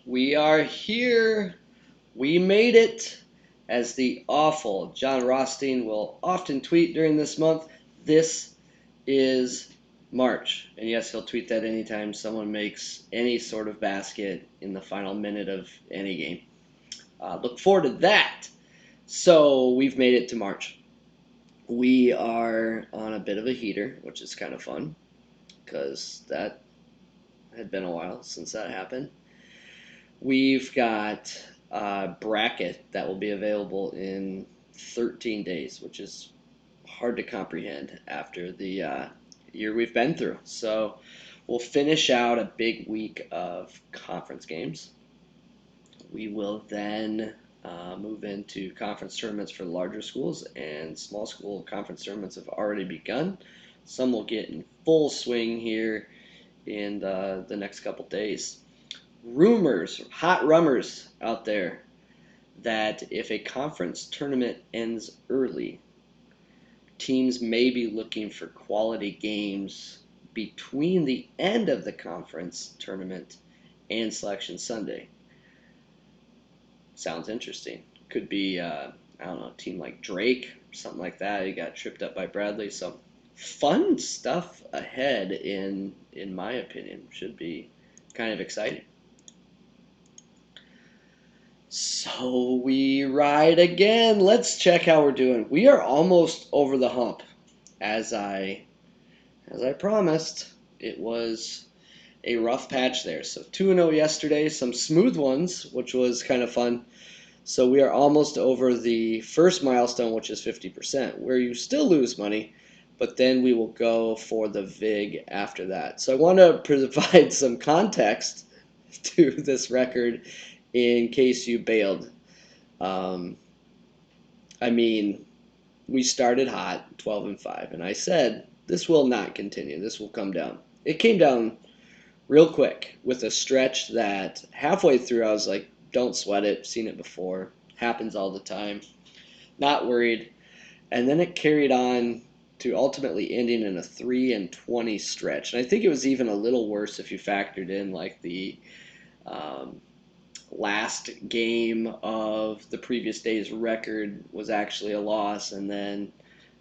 We are here. We made it. As the awful John Rothstein will often tweet during this month, this is March. And yes, he'll tweet that anytime someone makes any sort of basket in the final minute of any game. Look forward to that. So we've made it to March. We are on a bit of a heater, which is kind of fun because that had been a while since that happened. We've got a bracket that will be available in 13 days, which is hard to comprehend after the year we've been through. So we'll finish out a big week of conference games. We will then move into conference tournaments for larger schools, and small school conference tournaments have already begun. Some will get in full swing here in the next couple days. Rumors, hot rummers out there that if a conference tournament ends early, teams may be looking for quality games between the end of the conference tournament and Selection Sunday. Sounds interesting. Could be, I don't know, a team like Drake or something like that. He got tripped up by Bradley. So fun stuff ahead in my opinion. Should be kind of exciting. So we ride again. Let's check how we're doing. We are almost over the hump. As I promised, it was a rough patch there. So 2-0 yesterday, some smooth ones, which was kind of fun. So we are almost over the first milestone, which is 50%, where you still lose money, but then we will go for the VIG after that. So I want to provide some context to this record in case you bailed. I mean, we started hot, 12-5, and I said this will not continue. This will come down. It came down real quick with a stretch that halfway through I was like, don't sweat it. Seen it before. Happens all the time. Not worried. And then it carried on to ultimately ending in a 3-20 stretch. And I think it was even a little worse if you factored in like the last game of the previous day's record was actually a loss, and then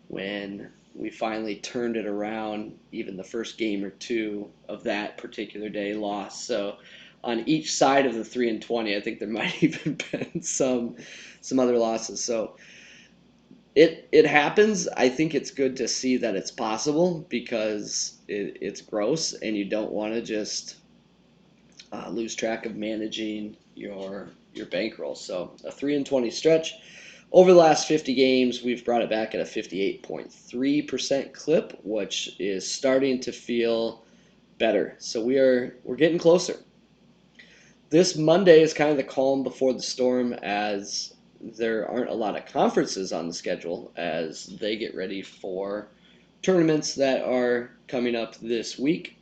when we finally turned it around, even the first game or two of that particular day lost. So on each side of the 3-20, I think there might even been some other losses. So it happens. I think it's good to see that it's possible because it's gross, and you don't want to just lose track of managing your bankroll. So a 3-20 stretch. Over the last 50 games, we've brought it back at a 58.3% clip, which is starting to feel better. So we're getting closer. This Monday is kind of the calm before the storm, as there aren't a lot of conferences on the schedule as they get ready for tournaments that are coming up this week.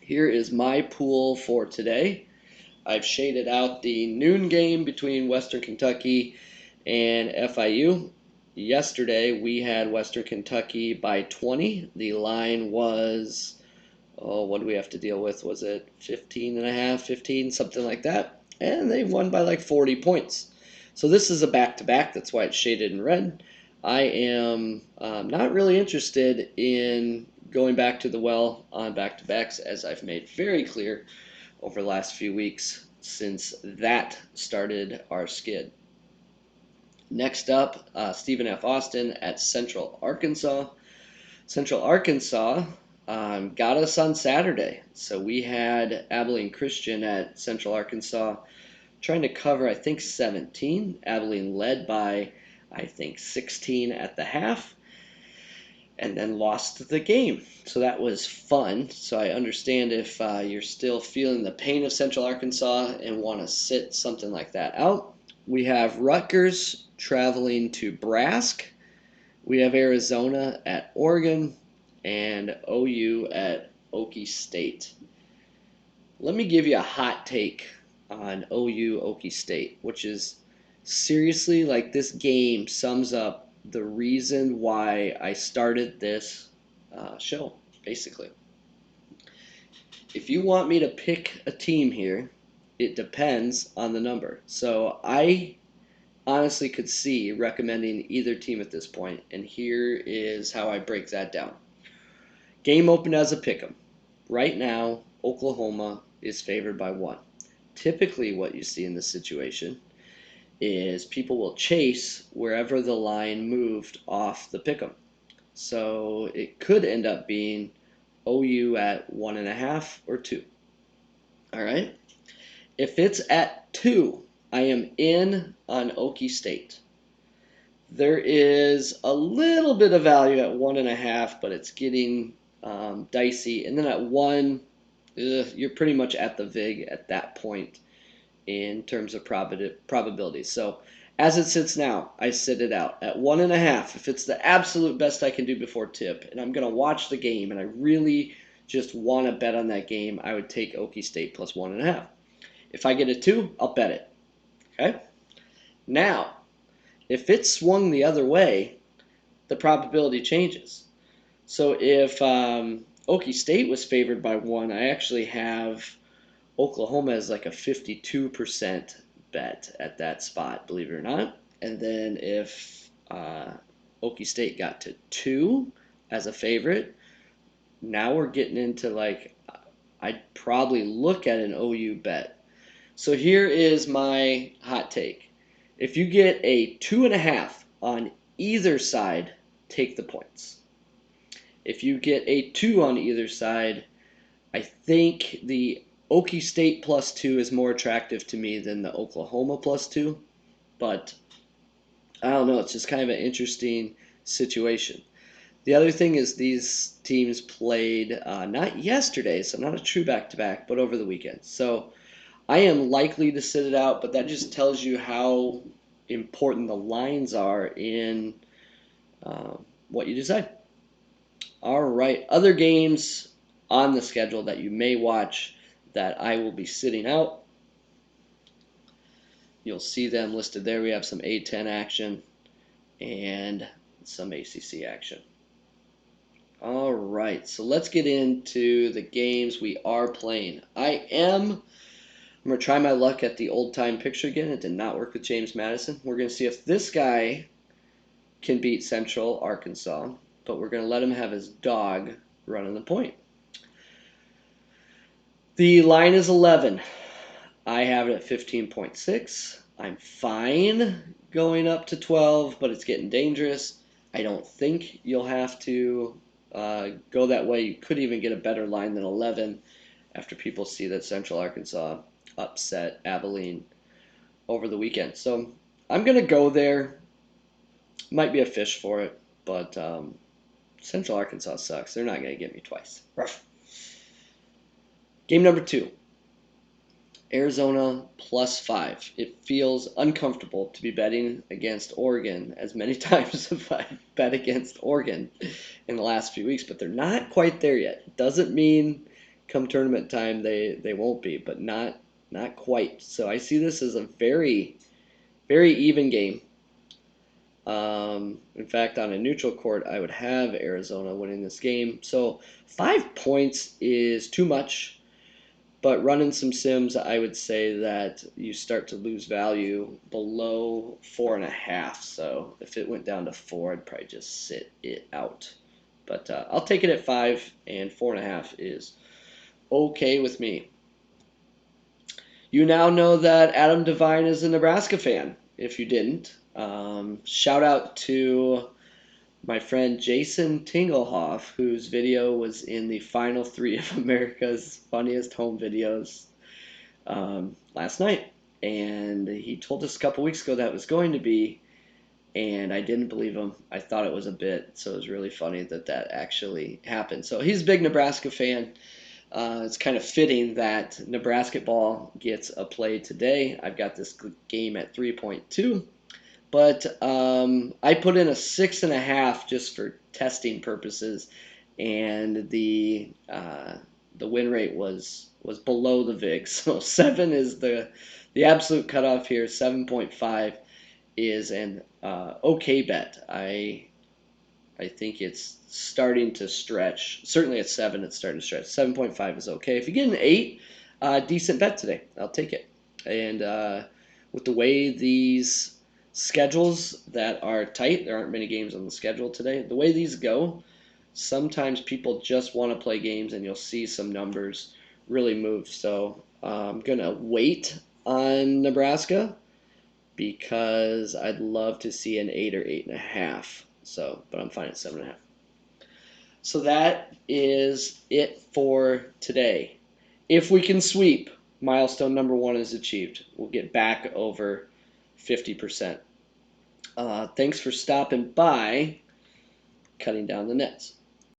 Here is my pool for today. I've shaded out the noon game between Western Kentucky and FIU. Yesterday we had Western Kentucky by 20. The line was, what do we have to deal with? Was it 15.5, 15, something like that? And they won by like 40 points. So this is a back-to-back. That's why it's shaded in red. I am not really interested in going back to the well on back-to-backs, as I've made very clear over the last few weeks since that started our skid. Next up, Stephen F. Austin at Central Arkansas. Central Arkansas got us on Saturday. So we had Abilene Christian at Central Arkansas trying to cover, I think, 17. Abilene led by, I think, 16 at the half, and then lost the game. So that was fun. So I understand if you're still feeling the pain of Central Arkansas and want to sit something like that out. We have Rutgers traveling to Brask. We have Arizona at Oregon, and OU at Okie State. Let me give you a hot take on OU Okie State, which is seriously, like, this game sums up the reason why I started this show, basically. If you want me to pick a team here it depends on the number. So I honestly could see recommending either team at this point, and here is how I break that down. Game open as a pick'em. Right now, Oklahoma is favored by 1. Typically, what you see in this situation is people will chase wherever the line moved off the pick'em. So it could end up being OU at 1.5 or 2. All right. If it's at 2, I am in on Okie State. There is a little bit of value at 1.5, but it's getting dicey. And then at 1, you're pretty much at the VIG at that point in terms of probability. So as it sits now, I sit it out at 1.5. If it's the absolute best I can do before tip, and I'm going to watch the game, and I really just want to bet on that game, I would take Okie State plus 1.5. If I get a 2, I'll bet it. Okay? Now, if it swung the other way, the probability changes. So if Okie State was favored by 1, I actually have Oklahoma as like a 52% bet at that spot, believe it or not. And then if Okie State got to 2 as a favorite, now we're getting into like, I'd probably look at an OU bet. So here is my hot take. If you get a 2.5 on either side, take the points. If you get a 2 on either side, I think the Okie State plus 2 is more attractive to me than the Oklahoma plus 2. But I don't know. It's just kind of an interesting situation. The other thing is these teams played not yesterday, so not a true back-to-back, but over the weekend. So I am likely to sit it out, but that just tells you how important the lines are in what you decide. All right, other games on the schedule that you may watch that I will be sitting out. You'll see them listed there. We have some A10 action and some ACC action. All right, so let's get into the games we are playing. I'm going to try my luck at the old-time picture again. It did not work with James Madison. We're going to see if this guy can beat Central Arkansas, but we're going to let him have his dog running the point. The line is 11. I have it at 15.6. I'm fine going up to 12, but it's getting dangerous. I don't think you'll have to go that way. You could even get a better line than 11 after people see that Central Arkansas upset Abilene over the weekend. So I'm going to go there. Might be a fish for it, but Central Arkansas sucks. They're not going to get me twice. Ruff. Game number 2. Arizona plus 5. It feels uncomfortable to be betting against Oregon as many times as I've bet against Oregon in the last few weeks, but they're not quite there yet. It doesn't mean come tournament time they won't be, but not quite. So I see this as a very, very even game. In fact, on a neutral court, I would have Arizona winning this game. So 5 points is too much. But running some sims, I would say that you start to lose value below 4.5. So if it went down to 4, I'd probably just sit it out. But I'll take it at 5, and 4.5 is okay with me. You now know that Adam Devine is a Nebraska fan. If you didn't, shout out to my friend Jason Tinglehoff, whose video was in the final 3 of America's Funniest Home Videos last night. And he told us a couple weeks ago that it was going to be, and I didn't believe him. I thought it was a bit, so it was really funny that actually happened. So he's a big Nebraska fan. It's kind of fitting that Nebraska ball gets a play today. I've got this game at 3.2. But I put in a 6.5 just for testing purposes, and the win rate was below the VIG. So 7 is the absolute cutoff here. 7.5 is an okay bet. I think it's starting to stretch. Certainly at 7, it's starting to stretch. 7.5 is okay. If you get an 8, Decent bet today. I'll take it. And with the way these schedules that are tight, there aren't many games on the schedule today. The way these go, sometimes people just want to play games, and you'll see some numbers really move. So I'm gonna wait on Nebraska because I'd love to see an 8 or 8.5. So, but I'm fine at 7.5. So that is it for today. If we can sweep, milestone number 1 is achieved. We'll get back over 50%. Thanks for stopping by, cutting down the nets.